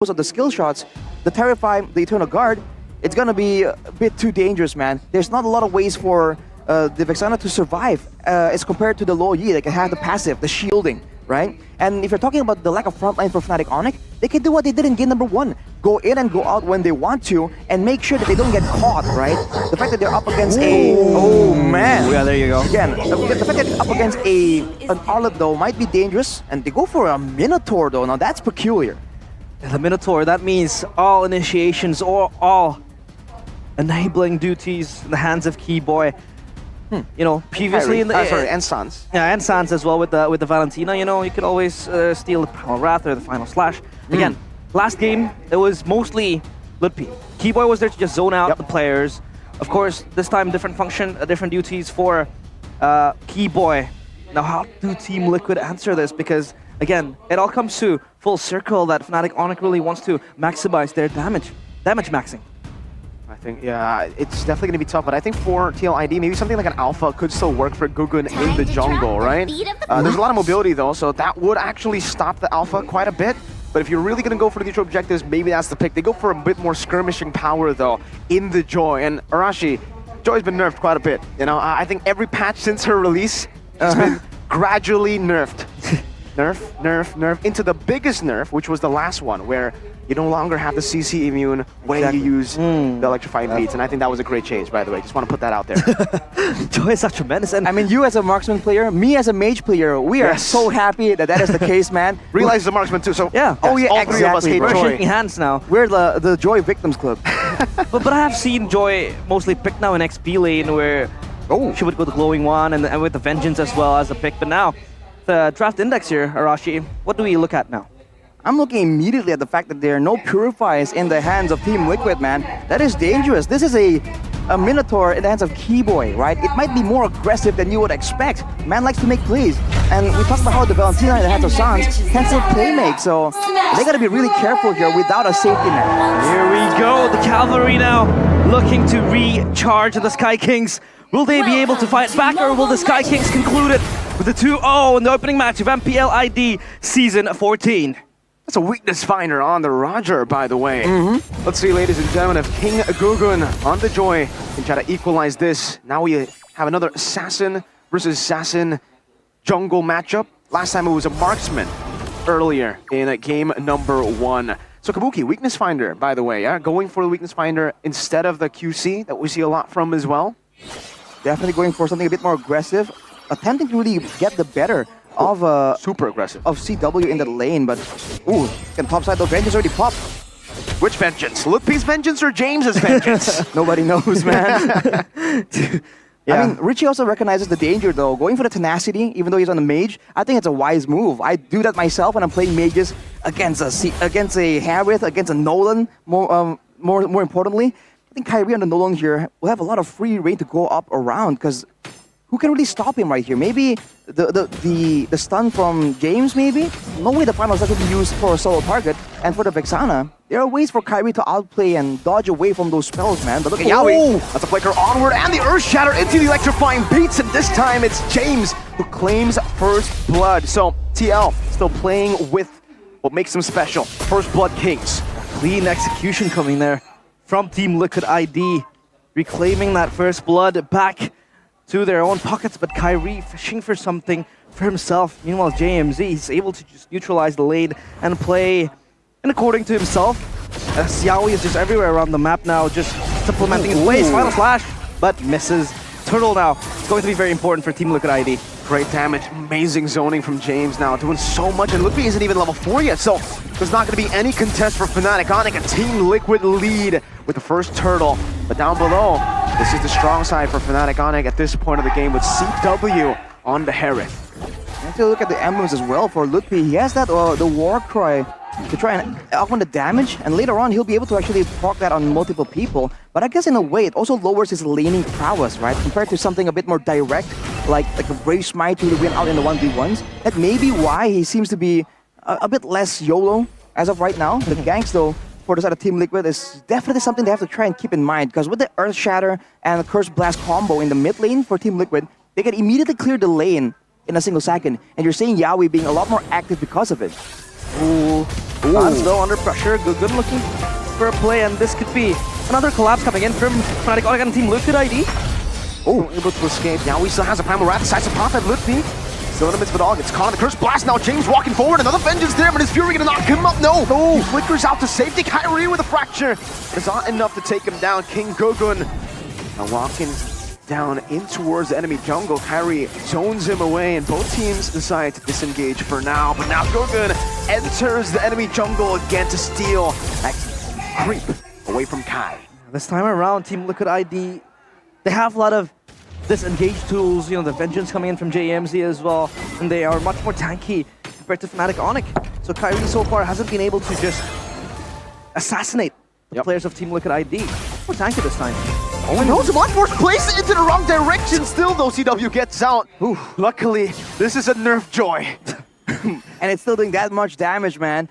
of the skill shots, the Terrify, the Eternal Guard, it's gonna be a bit too dangerous, man. There's not a lot of ways for the Vexana to survive as compared to the low Yi. They can have the passive, the shielding, right? And if you're talking about the lack of frontline for Fnatic ONIC, they can do what they did in game number 1. Go in and go out when they want to, and make sure that they don't get caught, right? The fact that they're up against oh man. Yeah, there you go. Again, the fact that they're up against an Arlet though might be dangerous, and they go for a Minotaur though. Now that's peculiar. The Minotaur, that means all initiations or all enabling duties in the hands of Keyboy. You know, previously in the and Sans. Yeah, and Sans as well with the Valentina. You know, you could always steal the Primal Wrath or the Final Slash. Again, last game it was mostly Ludpi. Keyboy was there to just zone out the players. Of course, this time different function, different duties for Keyboy. Now, how do Team Liquid answer this? Because again, it all comes to full circle that Fnatic ONIC really wants to maximize their damage maxing. I think, yeah, it's definitely going to be tough, but I think for TLID, maybe something like an Alpha could still work for Gugun in the jungle, right? There's a lot of mobility, though, so that would actually stop the Alpha quite a bit. But if you're really going to go for the neutral objectives, maybe that's the pick. They go for a bit more skirmishing power, though, in the Joy. And Arashi, Joy's been nerfed quite a bit. You know, I think every patch since her release has been gradually nerfed. nerf, into the biggest nerf, which was the last one, where you no longer have the CC immune when you use the electrifying beats, and I think that was a great change, by the way. Just want to put that out there. Joy is such tremendous, and I mean, you as a marksman player, me as a mage player, we are so happy that that is the case, man. Realize the marksman too, so yeah. Oh yeah, all three of us hate We're Joy. shaking hands now. We're the Joy Victims Club. but I have seen Joy mostly picked now in XP lane, where she would go the glowing one and with the Vengeance as well as a pick. But now, the draft index here, Arashi, what do we look at now? I'm looking immediately at the fact that there are no Purifiers in the hands of Team Liquid, man. That is dangerous. This is a Minotaur in the hands of Keyboy, right? It might be more aggressive than you would expect. Man likes to make plays. And we talked about how the Valentina in the hands of Sans can still play make, so they gotta be really careful here without a safety net. Here we go, the Cavalry now looking to recharge the Sky Kings. Will they be able to fight back, or will the Sky Kings conclude it with a 2-0 in the opening match of MPL ID Season 14? That's a weakness finder on the Roger, by the way. Let's see, ladies and gentlemen, if King Gugun on the Joy can try to equalize this. Now we have another Assassin versus Assassin jungle matchup. Last time it was a marksman earlier in game number 1. So Kabuki, weakness finder, by the way, yeah? Going for the weakness finder instead of the QC that we see a lot from as well. Definitely going for something a bit more aggressive, attempting to really get the better of super aggressive of CW in the lane, but can topside the Vengeance already popped. Which Vengeance? Ludpi's Vengeance or James's Vengeance? Nobody knows, man. I mean, Richie also recognizes the danger though. Going for the tenacity, even though he's on a mage, I think it's a wise move. I do that myself when I'm playing mages against a Harith, against a Nolan. More importantly, I think Kyrie on the Nolan here will have a lot of free reign to go up around, because who can really stop him right here? Maybe the stun from James, maybe? No way the Final Slash will be used for a solo target. And for the Vexana, there are ways for Kyrie to outplay and dodge away from those spells, man. But look at Yaoi. That's a flicker onward, and the Earth Shatter into the electrifying beats, and this time it's James who claims first blood. So TL still playing with what makes them special. First Blood Kings. Clean execution coming there from Team Liquid ID, reclaiming that first blood back to their own pockets, but Kyrie fishing for something for himself. Meanwhile, JMZ, he's able to just neutralize the lane and play in according to himself. Xiaoyi is just everywhere around the map now, just supplementing his plays. Final Slash, but misses. Turtle now, it's going to be very important for Team Liquid ID. Great damage, amazing zoning from James now, doing so much, and Ludpi isn't even level 4 yet, so there's not going to be any contest for Fnatic ONIC. A Team Liquid lead with the first turtle, but down below, this is the strong side for Fnatic ONIC at this point of the game with CW on the Harith. And to look at the emblems as well for Ludpi, he has that the war cry to try and augment the damage, and later on he'll be able to actually proc that on multiple people. But I guess in a way it also lowers his laning prowess, right? Compared to something a bit more direct, like a Brave Smite to win out in the 1v1s. That may be why he seems to be a bit less YOLO as of right now. The ganks though, for the side of Team Liquid, is definitely something they have to try and keep in mind, because with the Earth Shatter and the Curse Blast combo in the mid lane for Team Liquid, they can immediately clear the lane in a single second, and you're seeing Yaoi being a lot more active because of it. Ooh. Fans though under pressure. Good looking for a play, and this could be another collapse coming in from Fnatic ONIC and Team Liquid ID. Oh, able to escape. Now he still has a Primal Wrath. Decides to pop at Lutfi. Still in the midst of it all. Gets caught in the curse blast. Now James walking forward. Another Vengeance there, but is Fury gonna knock him up? No. He flickers out to safety. Kyrie with a fracture. It's not enough to take him down. King Gugun now walking down in towards the enemy jungle. Kyrie zones him away, and both teams decide to disengage for now. But now Gugun enters the enemy jungle again to steal that creep away from Kai. This time around, Team Liquid ID, they have a lot of disengage tools, you know, the Vengeance coming in from JMZ as well, and they are much more tanky compared to Fnatic ONIC. So Kyrie so far hasn't been able to just assassinate the players of Team Liquid ID. More tanky this time. Oh no, Zamon force plays it into the wrong direction. Still though, CW gets out. Ooh, luckily, this is a nerf joy. And it's still doing that much damage, man.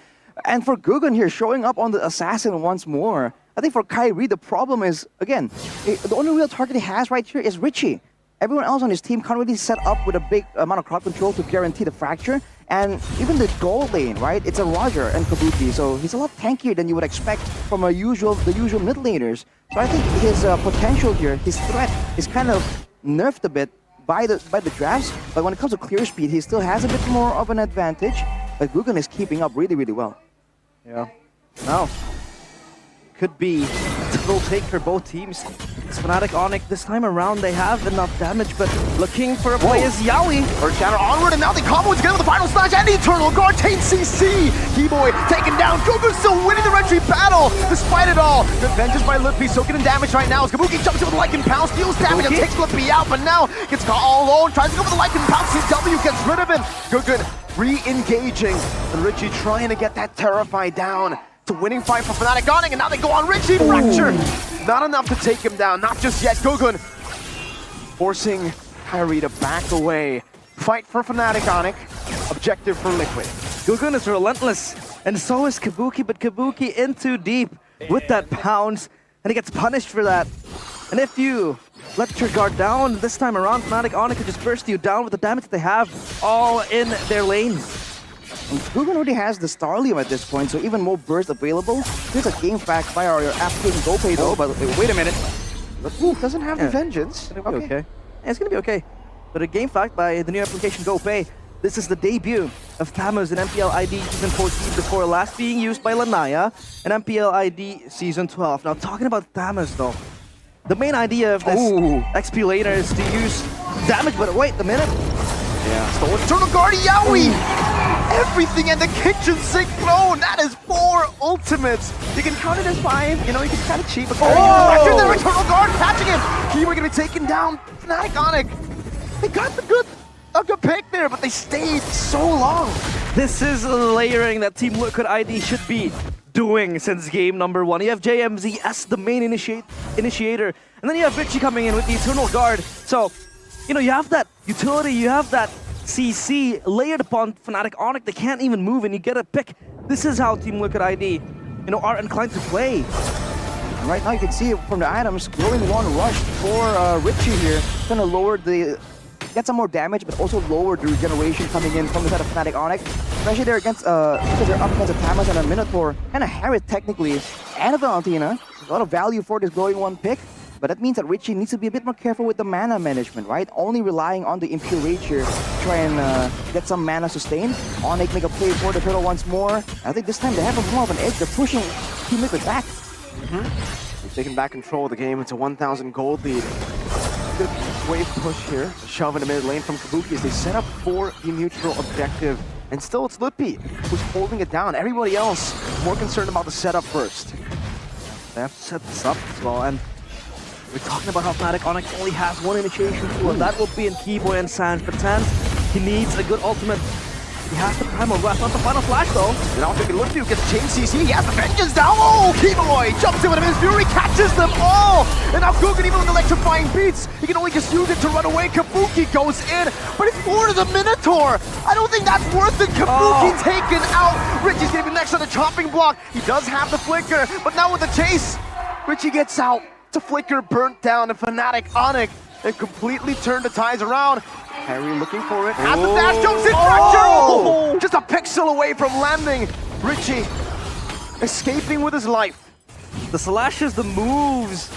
And for Gugun here, showing up on the assassin once more. I think for Kyrie, the problem is, again, the only real target he has right here is Richie. Everyone else on his team can't really set up with a big amount of crowd control to guarantee the fracture. And even the gold lane, right? It's a Roger and Kabuki, so he's a lot tankier than you would expect from the usual mid laners. So I think his potential here, his threat, is kind of nerfed a bit by the drafts. But when it comes to clear speed, he still has a bit more of an advantage. But Gugun is keeping up really, really well. Yeah. Now, could be a total take for both teams. It's Fnatic ONIC this time around, they have enough damage, but looking for a play is Yaoi. Earth Shatter onward, and now they combo together with the final slash and the Eternal Guard. Tain CC. Keyboy taken down. Gugun still winning the retreat battle despite it all. Good vengeance by Lutfi, so getting damage right now as Kabuki jumps in with the Lycan Pounce, deals damage and takes Lutfi out, but now gets caught all alone. Tries to go for the Lycan Pounce. CW gets rid of him. Gugun re-engaging, and Richie trying to get that Terrify down. It's a winning fight for Fnatic ONIC, and now they go on Richie. Fracture. Not enough to take him down. Not just yet. Gugun forcing Kyrie to back away. Fight for Fnatic ONIC. Objective for Liquid. Gugun is relentless, and so is Kabuki, but Kabuki in too deep with that pounce, and he gets punished for that. And if you let your guard down this time around, Fnatic ONIC could just burst you down with the damage that they have all in their lane. Gugun already has the Starlium at this point, so even more burst available. Here's a game fact by our African GoPay though, but wait a minute. Doesn't have the Vengeance. It's gonna be okay. Yeah, it's gonna be okay. But a game fact by the new application GoPay. This is the debut of Thamus in MPL ID Season 14 before last being used by Lanaya in MPL ID Season 12. Now talking about Thamus though, the main idea of this XP laner is to use damage, but wait a minute. Yeah, stolen Eternal Guard, Yaoi! Everything in the kitchen sink thrown! That is 4 ultimates! You can count it as 5, you know, you can kind of cheat, but after the Eternal Guard catching him! We're gonna be taken down. Fnatic ONIC! They got a good pick there, but they stayed so long. This is layering that Team Liquid ID should be doing since game number 1. You have JMZ as the main initiator, and then you have Richie coming in with the Eternal Guard. So, you know, you have that utility, you have that CC layered upon Fnatic ONIC. They can't even move, and you get a pick. This is how Team Liquid ID, you know, are inclined to play. And right now you can see it from the items, glowing one rush for Richie here. Gonna lower get some more damage, but also lower the regeneration coming in from the side of Fnatic ONIC. Especially they're against, because they're up against a Thamus and a Minotaur, and a Harriet technically, and a Valentina. There's a lot of value for this glowing one pick. But that means that Richie needs to be a bit more careful with the mana management, right? Only relying on the Impure Rage here to try and get some mana sustained. ONIC make a play for the turtle once more. I think this time they have more of an edge. They're pushing Team Liquid back. They've taken back control of the game. It's a 1,000 gold lead. Good wave push here. A shove in the mid lane from Kabuki as they set up for the neutral objective. And still it's Lutfi who's holding it down. Everybody else more concerned about the setup first. They have to set this up as well, and we're talking about how Fnatic ONIC only has one initiation tool, and that will be in Keyboy and Sans. But Sans, he needs a good ultimate. He has the Primal Wrath, not the final flash though. And now taking Lutfi gets Chain CC, he has the Vengeance down. Oh, Keyboy jumps in with him, his Fury catches them all. And now Gugun, even with electrifying beats, he can only just use it to run away. Kabuki goes in, but it's more to the Minotaur. I don't think that's worth it. Kabuki taken out. Richie's gonna be next on the chopping block. He does have the flicker, but now with the chase, Richie gets out. It's a flicker burnt down, and Fnatic ONIC, they completely turned the tides around. Kyrie looking for it. Has the dash, jumps in, fracture! Just a pixel away from landing. Richie escaping with his life. The slashes, the moves,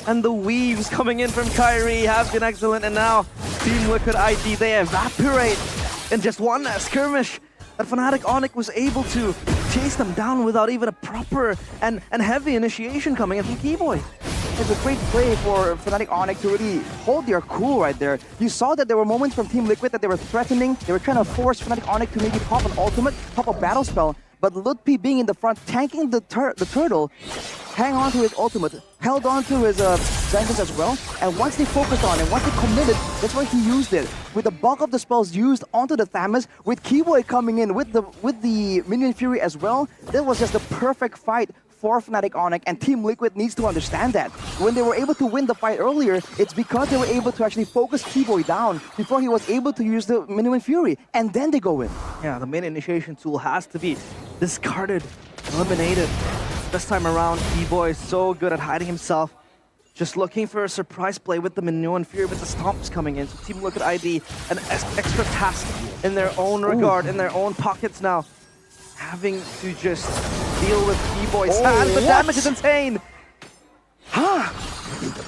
and the weaves coming in from Kyrie have been excellent, and now Team Liquid ID, they evaporate in just one skirmish that Fnatic ONIC was able to chase them down without even a proper and heavy initiation coming in from Keyboy. It's a great play for Fnatic ONIC to really hold their cool right there. You saw that there were moments from Team Liquid that they were threatening. They were trying to force Fnatic ONIC to maybe pop an ultimate, pop a battle spell. But Ludpi being in the front, tanking the turtle, hang on to his ultimate, held on to his vengeance as well. And once they focused on it, once they committed, that's why he used it. With the bulk of the spells used onto the Thamus, with Keyboy coming in with the Minion Fury as well, that was just the perfect fight for Fnatic ONIC, and Team Liquid needs to understand that. When they were able to win the fight earlier, it's because they were able to actually focus Keyboy down before he was able to use the Minion Fury, and then they go in. Yeah, the main initiation tool has to be discarded, eliminated. This time around, Keyboy is so good at hiding himself. Just looking for a surprise play with the Minion Fury, with the stomps coming in. So Team Liquid ID, an extra task in their own regard, in their own pockets now. Having to just deal with Keyboy's hand. The damage is insane. Huh?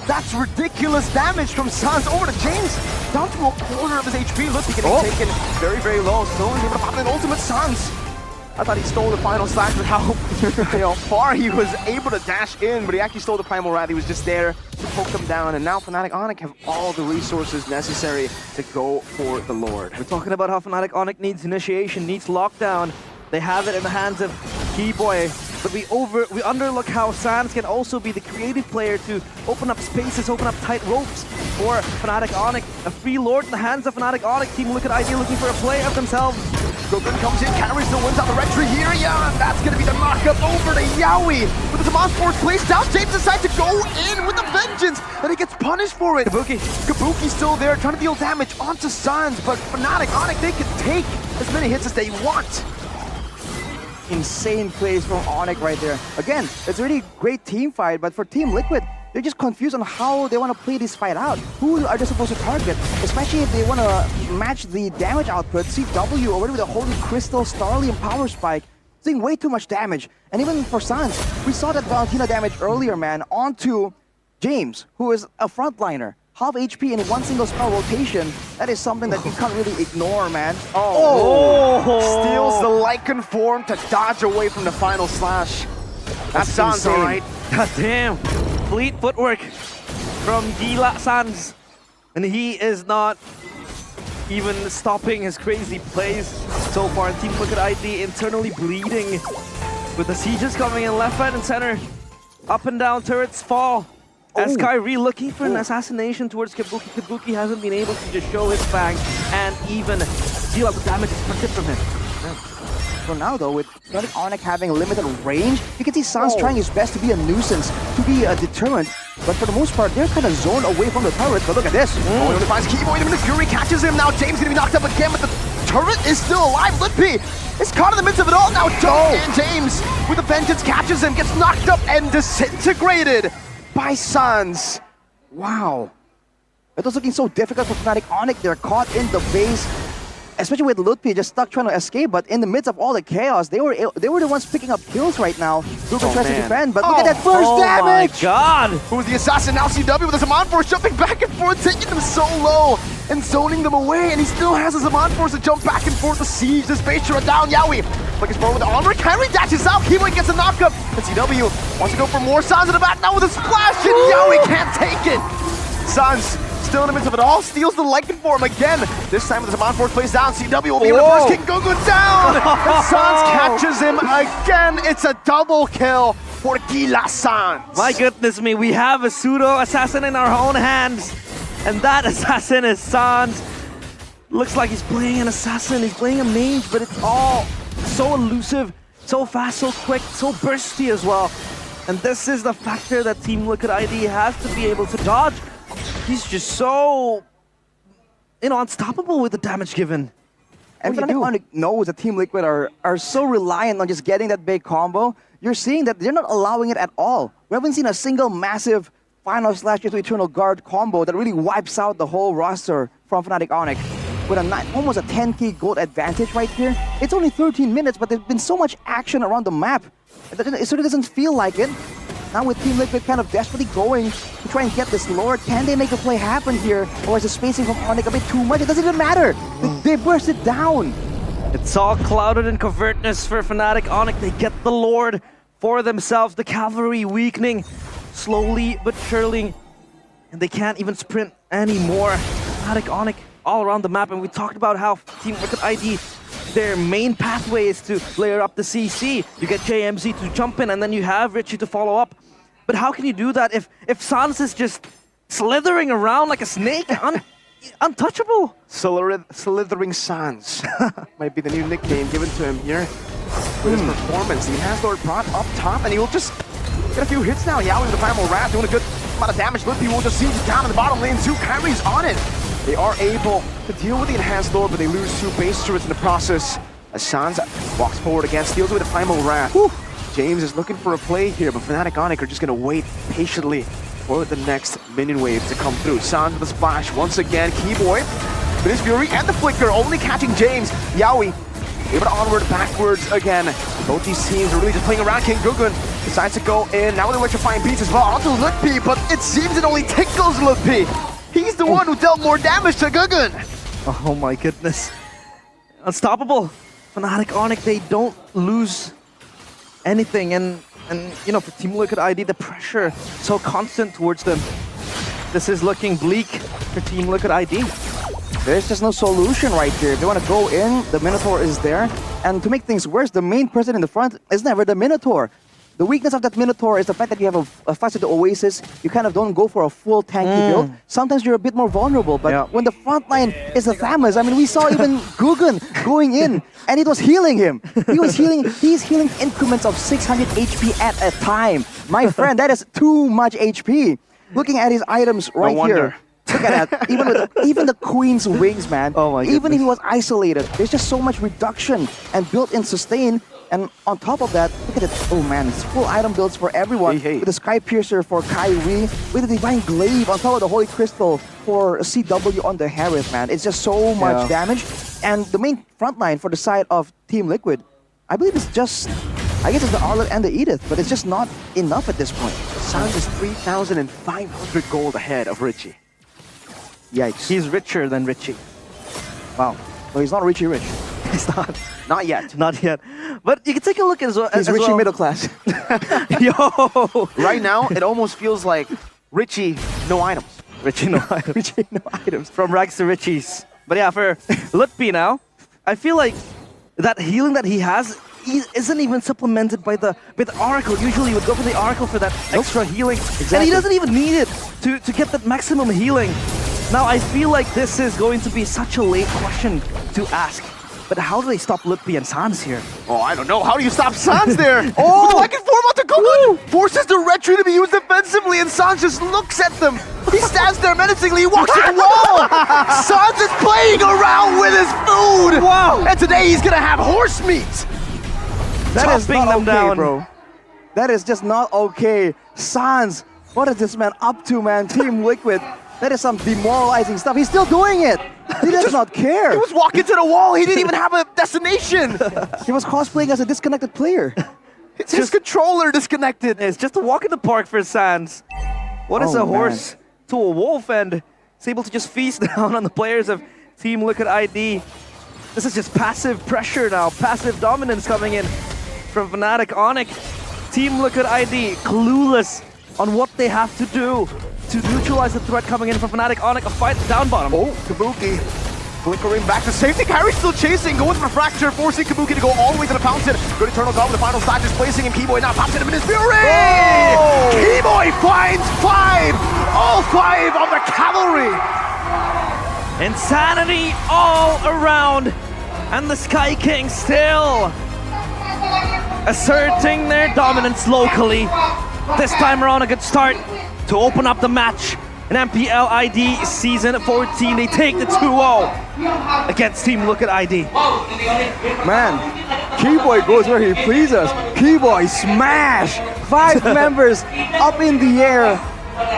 That's ridiculous damage from Sans over to James. Down to a quarter of his HP. Look, he getting taken very, very low. Still able to pop an ultimate Sans. I thought he stole the final slash with how far he was able to dash in, but he actually stole the Primal Rat. He was just there to poke them down, and now Fnatic ONIC have all the resources necessary to go for the Lord. We're talking about how Fnatic ONIC needs initiation, needs lockdown. They have it in the hands of Keyboy, but we underlook how Sans can also be the creative player to open up spaces, open up tight ropes for Fnatic ONIC. A free Lord in the hands of Fnatic ONIC. Team Liquid ID looking for a play of themselves. Gogun comes in, carries the wins out the retry here. Yeah, that's going to be the knockup over to Yowie. With the Zaman Force placed down, James decides to go in with the vengeance, and he gets punished for it. Kabuki's still there, trying to deal damage onto Sans, but Fnatic ONIC, they can take as many hits as they want. Insane plays from ONIC right there. Again, it's a really great team fight, but for Team Liquid, they're just confused on how they want to play this fight out. Who are they supposed to target? Especially if they want to match the damage output. CW already with a Holy Crystal, Starly, and Power Spike. Doing way too much damage. And even for Sans, we saw that Valentina damage earlier, man, onto James, who is a frontliner. Half HP in one single spell rotation, that is something that you can't really ignore, man. Steals the Lycan form to dodge away from the final slash. That sounds alright. God damn. Fleet footwork from Gila Sans. And he is not even stopping his crazy plays so far. Team Liquid ID internally bleeding with the sieges coming in left, right, and center. Up and down turrets fall. As Kyrie looking for an assassination towards Kabuki. Kabuki hasn't been able to just show his fang and even deal out the damage expected from him. For now though, with Fnatic ONIC having limited range, you can see Sans trying his best to be a nuisance, to be a deterrent, but for the most part, they're kind of zoned away from the turret. But look at this. He only finds Keyboy, even the Fury catches him. Now James gonna be knocked up again, but the turret is still alive. Ludpi is caught in the midst of it all. Now and James with the vengeance catches him, gets knocked up and disintegrated by Sans. Wow. It was looking so difficult for Fnatic ONIC. They're caught in the base, especially with Ludpi just stuck trying to escape, but in the midst of all the chaos, they were the ones picking up kills right now. Ruben tries to defend, but look at that first damage! Oh my god! Who's the assassin? Now CW with the Zaman Force jumping back and forth, taking them so low and zoning them away, and he still has a Zaman Force to jump back and forth to siege this base turret down. Yowie looking forward with the armor. Kyrie dashes out. Keyboy gets a knockup, and CW wants to go for more. Sans in the back now with a splash, and Yowie can't take it. Sans still in the midst of it all, steals the Lycan form again. This time with the Zaman Force plays down, CW will be able to burst King Gogun down! And Sans catches him again. It's a double kill for Gila Sans. My goodness me, we have a pseudo assassin in our own hands. And that assassin is Sans. Looks like he's playing an assassin, he's playing a mage, but it's all so elusive, so fast, so quick, so bursty as well. And this is the factor that Team Liquid ID has to be able to dodge. He's just so, unstoppable with the damage given. And Fnatic ONIC knows that Team Liquid are so reliant on just getting that big combo. You're seeing that they're not allowing it at all. We haven't seen a single massive final slash into Eternal Guard combo that really wipes out the whole roster from Fnatic ONIC. with almost a 10k gold advantage right here. It's only 13 minutes, but there's been so much action around the map. It sort of doesn't feel like it. Now with Team Liquid kind of desperately going to try and get this Lord, can they make a play happen here? Or is the spacing from ONIC a bit too much? It doesn't even matter. They burst it down. It's all clouded in covertness for Fnatic. ONIC, they get the Lord for themselves. The cavalry weakening slowly but surely. And they can't even sprint anymore. Fnatic, ONIC, all around the map. And we talked about how Team Liquid ID, their main pathway is to layer up the CC. You get JMZ to jump in, and then you have Richie to follow up. But how can you do that if Sans is just slithering around like a snake? Untouchable. Slithering Sans might be the new nickname given to him here with his performance. He has Lord brought up top, and he will just get a few hits now. Yaoi with the Primal Wrath doing a good amount of damage. Lippy will just see down in the bottom lane too. Kyrie's on it. They are able to deal with the Enhanced Lord, but they lose 2 base turrets in the process. As Sans walks forward again, steals with the Primal Wrath. Whew. James is looking for a play here, but Fnatic ONIC are just going to wait patiently for the next minion wave to come through. Sans with a splash once again. Keyboy with his Fury and the Flicker, only catching James. Yaoi able to onward, backwards again. Both these teams are really just playing around. King Gugun decides to go in. Now with electrifying beats as well onto Lippy, but it seems it only tickles Lippy. He's the one who dealt more damage to Gugun. Oh my goodness. Unstoppable. Fnatic ONIC, they don't lose anything. And you know, for Team Liquid ID, the pressure so constant towards them. This is looking bleak for Team Liquid ID. There's just no solution right here. If they want to go in, the Minotaur is there. And to make things worse, the main person in the front is never the Minotaur. The weakness of that Minotaur is the fact that you have a fight with the Oasis. You kind of don't go for a full tanky build. Sometimes you're a bit more vulnerable, but when the front line is the Thamus, I mean, we saw even Gugun going in, and it was healing him. He's healing increments of 600 HP at a time. My friend, that is too much HP. Looking at his items right here. Look at that. Even the Queen's Wings, man. Oh my goodness. Even if he was isolated, there's just so much reduction and built-in sustain. And on top of that, look at it. Oh man, it's full item builds for everyone. With the Sky Piercer for Kyrie, with the Divine Glaive on top of the Holy Crystal for CW on the Harith, man. It's just so much damage. And the main frontline for the side of Team Liquid, I believe it's just, I guess it's the Arlet and the Edith, but it's just not enough at this point. Sans is 3,500 gold ahead of Richie. Yikes. He's richer than Richie. Wow. No, he's not Richie rich. He's not. Not yet. Not yet. But you can take a look as well. He's Richie middle class. Yo! Right now, it almost feels like Richie, no items. Richie, no items. Richie, no items. From rags to Richie's. But yeah, for Lutpi now, I feel like that healing that he has isn't even supplemented by the Oracle. Usually you would go for the Oracle for that extra healing. Exactly. And he doesn't even need it to get that maximum healing. Now I feel like this is going to be such a late question to ask. But how do they stop Lutpi and Sans here? Oh, I don't know. How do you stop Sans there? Oh! I can form onto Gugun! Forces the retry to be used defensively, and Sans just looks at them. He stands there menacingly, he walks to the wall! Sans is playing around with his food! Wow! And today he's gonna have horse meat! That is not them okay, down. bro. That is just not okay. Sans, what is this man up to, man? Team Liquid. That is some demoralizing stuff. He's still doing it. He does not care. He was walking to the wall. He didn't even have a destination. He was cosplaying as a disconnected player. It's his controller disconnected. It's just a walk in the park for Sans. What is a horse to a wolf, and is able to just feast down on the players of Team Liquid ID. This is just passive pressure now, passive dominance coming in from Fnatic ONIC. Team Liquid ID clueless on what they have to do to neutralize the threat coming in from Fnatic ONIC. A fight down bottom. Oh, Kabuki flickering back to safety. Kyrie still chasing, going for Fracture, forcing Kabuki to go all the way to the fountain. Good Eternal God with the final side, just placing him. Keyboy now pops him in his Fury! Oh! Keyboy finds 5! All 5 on the cavalry! Insanity all around. And the Sky Kings still asserting their dominance locally. This time around, a good start to open up the match. In MPL ID Season 14, they take the 2-0 against Team Liquid ID. Man, Keyboy goes where he pleases. Keyboy smash! 5 members up in the air.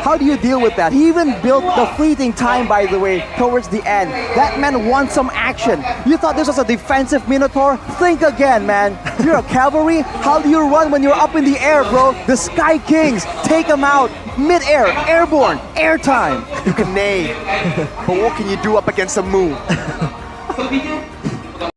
How do you deal with that? He even built the fleeting time, by the way, towards the end. That man wants some action. You thought this was a defensive Minotaur? Think again, man. You're a cavalry? How do you run when you're up in the air, bro? The Sky Kings, take them out. Mid-air, airborne, airtime. You can nade, but what can you do up against a move?